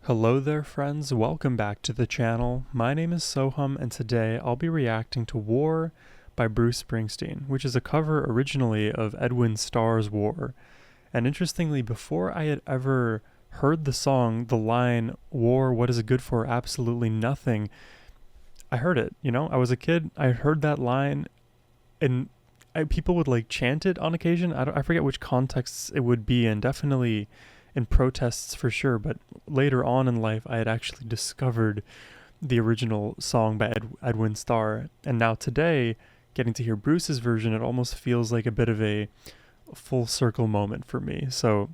Hello there friends, welcome back to the channel. My name is Sohum and today I'll be reacting to War by Bruce Springsteen, which is a cover originally of Edwin Starr's War. And interestingly, before I had ever heard the song, the line, "War, what is it good for? Absolutely nothing," I heard it, I was a kid, I heard that line, and people would like chant it on occasion. I forget which contexts it would be in, definitely in protests for sure, but later on in life I had actually discovered the original song by Edwin Starr, and now today, getting to hear Bruce's version, it almost feels like a bit of a full circle moment for me. So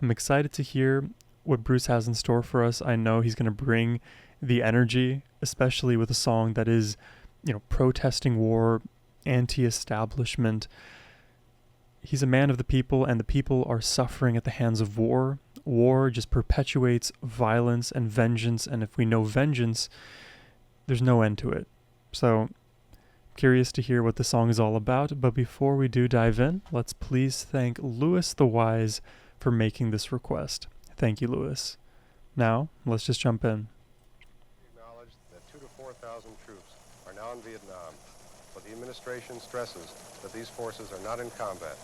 I'm excited to hear what Bruce has in store for us. I know he's going to bring the energy, especially with a song that is, protesting war, anti-establishment. He's a man of the people, and the people are suffering at the hands of war. War just perpetuates violence and vengeance, and if we know vengeance, there's no end to it. So, curious to hear what the song is all about, but before we do dive in, let's please thank Lewis the Wise for making this request. Thank you, Lewis. Now, let's just jump in. Acknowledge that 2,000 to 4,000 troops are now in Vietnam, but the administration stresses that these forces are not in combat,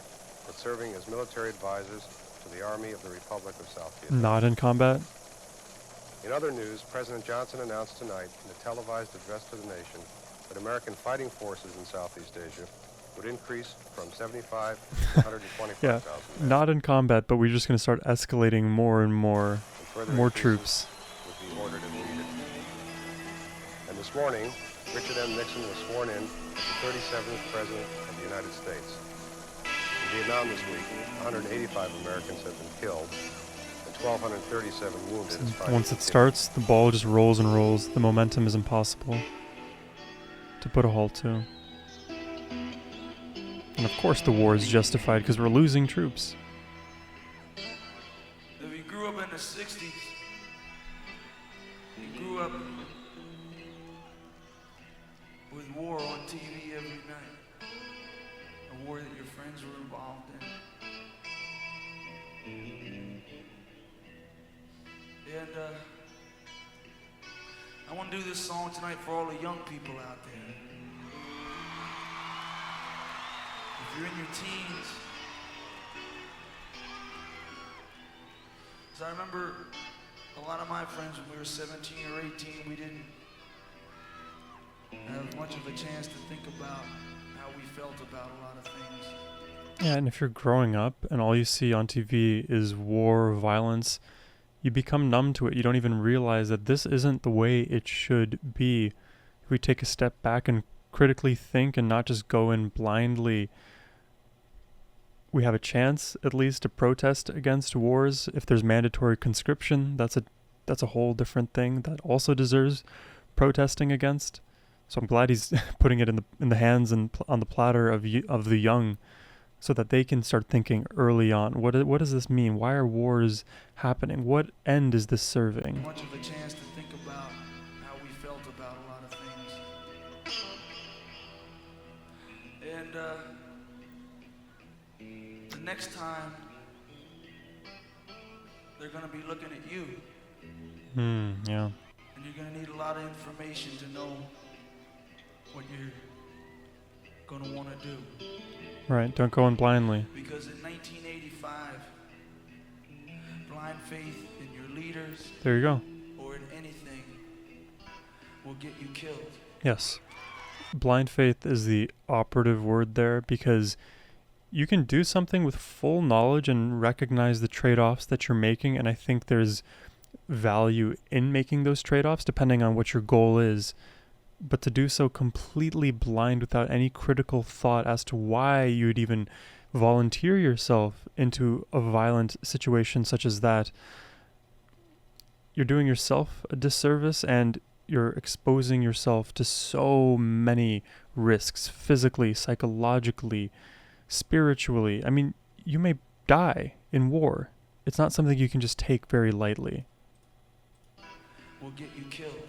but serving as military advisors to the Army of the Republic of South Vietnam. Not in combat? In other news, President Johnson announced tonight in a televised address to the nation that American fighting forces in Southeast Asia would increase from 75 to 125,000 Yeah, men. not in combat, but we're just going to start escalating more and more, Further more increases troops. would be ordered if needed. And this morning, Richard M. Nixon was sworn in as the 37th President of the United States. In Vietnam this week, 185 Americans have been killed and 1,237 wounded. as fighting Once it continues. starts, the ball just rolls and rolls. The momentum is impossible to put a halt to. And of course the war is justified because we're losing troops. If you grew up in the 60s, you grew up with war on TV every night, a war that your friends were involved in. And I want to do this song tonight for all the young people out there. If you're in your teens, because I remember a lot of my friends when we were 17 or 18, we didn't have much of a chance to think about how we felt about a lot of things. Yeah, and if you're growing up and all you see on TV is war, violence, you become numb to it. You don't even realize that this isn't the way it should be. If we take a step back and critically think and not just go in blindly, we have a chance at least to protest against wars. If there's mandatory conscription, that's a whole different thing that also deserves protesting against. So I'm glad he's putting it in the hands and on the platter of the young, so that they can start thinking early on. What does this mean? Why are wars happening? What end is this serving? Much of a chance to think about how we felt about a lot of things. And the next time they're going to be looking at you, Yeah. and you're going to need a lot of information to know what you're going to want to do. Right, don't go in blindly. Because in 1985, blind faith in your leaders There you go. or in anything will get you killed. Yes. Blind faith is the operative word there, because you can do something with full knowledge and recognize the trade-offs that you're making, and I think there's value in making those trade-offs depending on what your goal is. But to do so completely blind without any critical thought as to why you would even volunteer yourself into a violent situation such as that, you're doing yourself a disservice, and you're exposing yourself to so many risks, physically, psychologically, spiritually. I mean, you may die in war. It's not something you can just take very lightly. Will get you killed.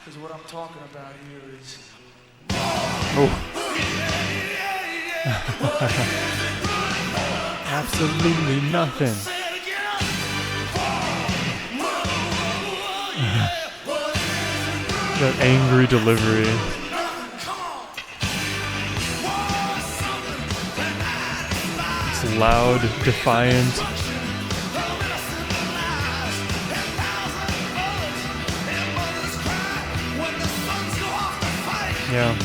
Because what I'm talking about here is Oh. Absolutely nothing. That angry delivery. It's loud, defiant. Yeah.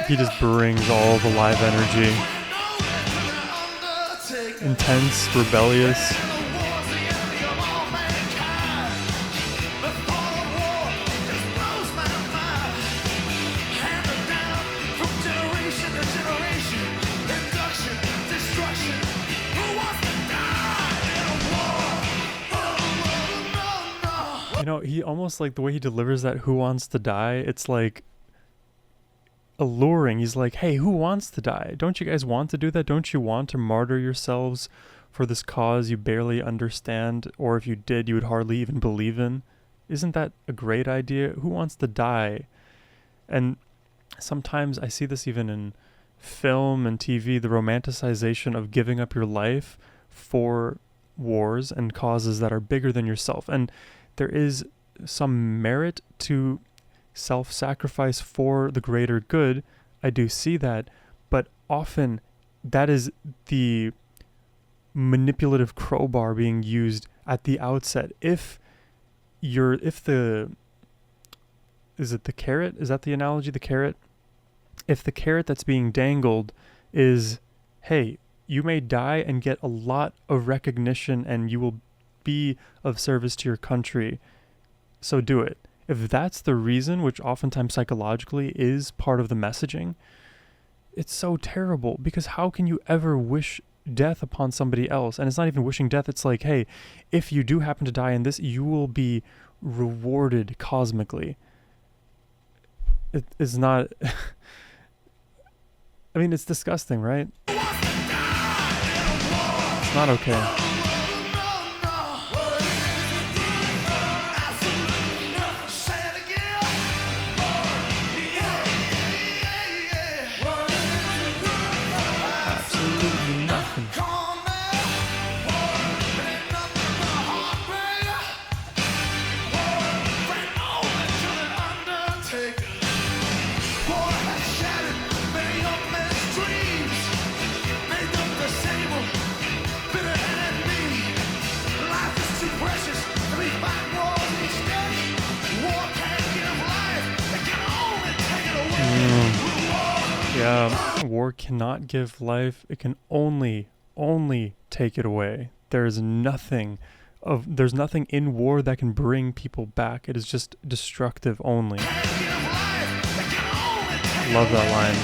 He just brings all the live energy. Intense, rebellious. You know, he almost, like, the way he delivers that "Who Wants to Die," it's like alluring. He's like, hey, who wants to die? Don't you guys want to do that? Don't you want to martyr yourselves for this cause you barely understand, or if you did, you would hardly even believe in? Isn't that a great idea? Who wants to die? And sometimes I see this even in film and TV, the romanticization of giving up your life for wars and causes that are bigger than yourself. And there is some merit to self-sacrifice for the greater good. I do see that, but often that is the manipulative crowbar being used at the outset. Is it the carrot? Is that the analogy? The carrot? If the carrot that's being dangled is, hey, you may die and get a lot of recognition and you will be of service to your country, so do it. If that's the reason, which oftentimes psychologically is part of the messaging, it's so terrible, because how can you ever wish death upon somebody else? And it's not even wishing death. It's like, hey, if you do happen to die in this, you will be rewarded cosmically. It is not... I mean, it's disgusting, right? It's not okay. Yeah, war cannot give life. It can only take it away. There's nothing in war that can bring people back. It is just destructive only. Love that line.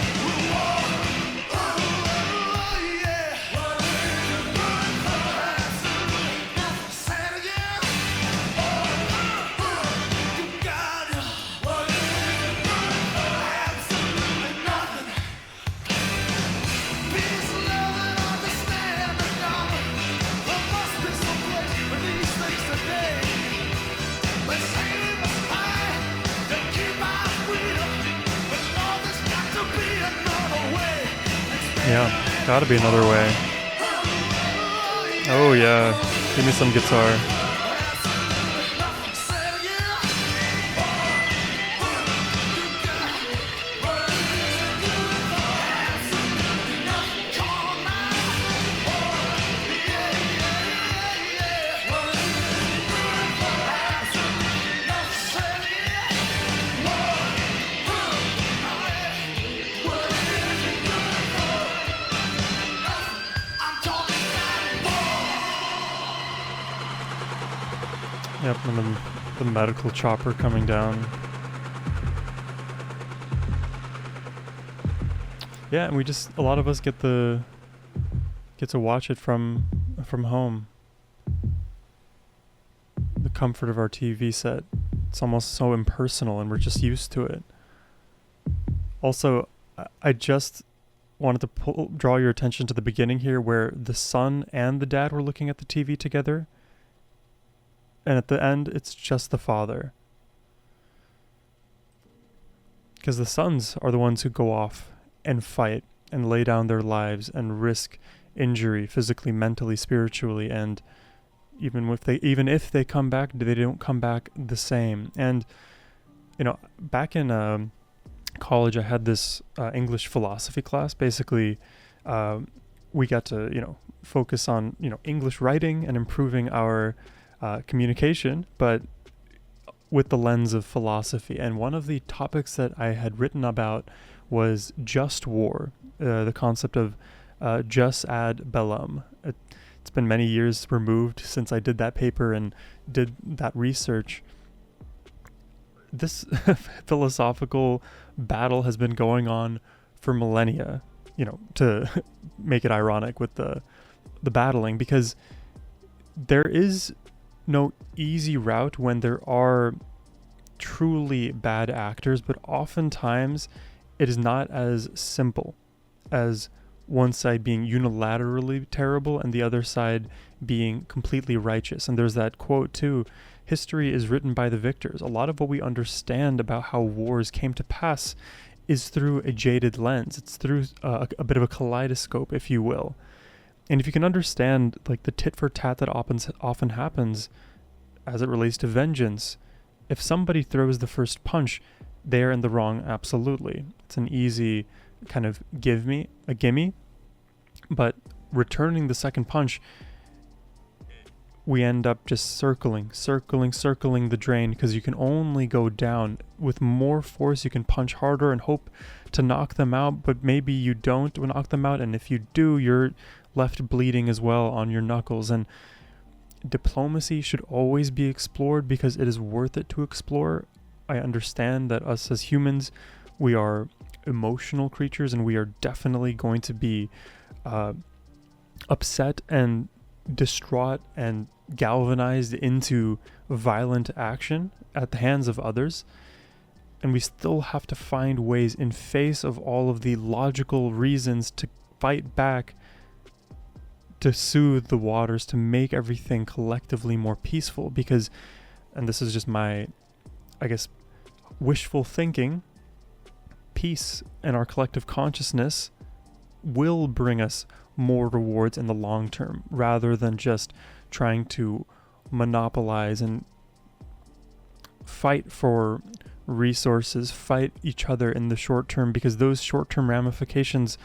Yeah, gotta be another way. Oh yeah, give me some guitar. Yep, and then the medical chopper coming down. Yeah, and a lot of us get to watch it from home. The comfort of our TV set. It's almost so impersonal, and we're just used to it. Also, I just wanted to draw your attention to the beginning here where the son and the dad were looking at the TV together. And at the end, it's just the father. Because the sons are the ones who go off and fight and lay down their lives and risk injury physically, mentally, spiritually, and even if they come back, they don't come back the same. And back in college, I had this English philosophy class. Basically, we got to focus on English writing and improving our communication, but with the lens of philosophy. And one of the topics that I had written about was just war, the concept of jus ad bellum. It's been many years removed since I did that paper and did that research. This philosophical battle has been going on for millennia, to make it ironic with the battling, because there is no easy route when there are truly bad actors, but oftentimes it is not as simple as one side being unilaterally terrible and the other side being completely righteous. And there's that quote too, history is written by the victors. A lot of what we understand about how wars came to pass is through a jaded lens. It's through a bit of a kaleidoscope, if you will. And if you can understand like the tit for tat that often happens as it relates to vengeance, if somebody throws the first punch, they're in the wrong, absolutely. It's an easy kind of gimme. But returning the second punch, we end up just circling the drain, because you can only go down. With more force, you can punch harder and hope to knock them out, but maybe you don't knock them out, and if you do, you're left bleeding as well on your knuckles. And diplomacy should always be explored because it is worth it to explore. I understand that us as humans, we are emotional creatures, and we are definitely going to be upset and distraught and galvanized into violent action at the hands of others. And we still have to find ways, in face of all of the logical reasons, to fight back, to soothe the waters, to make everything collectively more peaceful. Because, and this is just my, I guess, wishful thinking, peace and our collective consciousness will bring us more rewards in the long term, rather than just trying to monopolize and fight for resources, fight each other in the short term, because those short-term ramifications,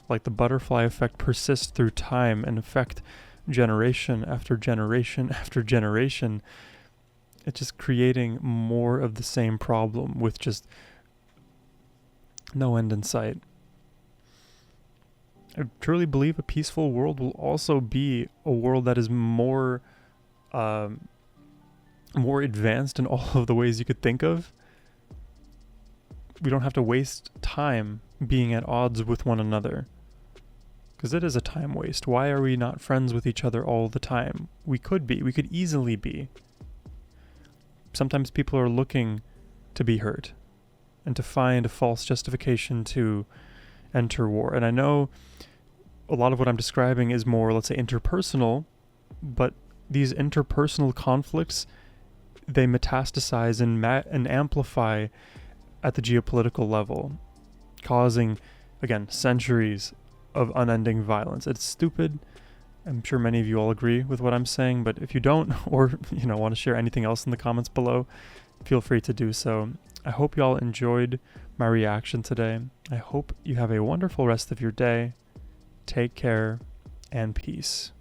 like the butterfly effect, persist through time and affect generation after generation after generation. It's just creating more of the same problem with just no end in sight. I truly believe a peaceful world will also be a world that is more advanced in all of the ways you could think of. We don't have to waste time being at odds with one another, because it is a time waste. Why are we not friends with each other all the time? We could easily be. Sometimes people are looking to be hurt and to find a false justification to enter war. And I know a lot of what I'm describing is more, let's say, interpersonal, but these interpersonal conflicts, they metastasize and amplify at the geopolitical level, causing, again, centuries of unending violence. It's stupid. I'm sure many of you all agree with what I'm saying, but if you don't, or want to share anything else in the comments below, feel free to do so. I hope you all enjoyed my reaction today. I hope you have a wonderful rest of your day. Take care and peace.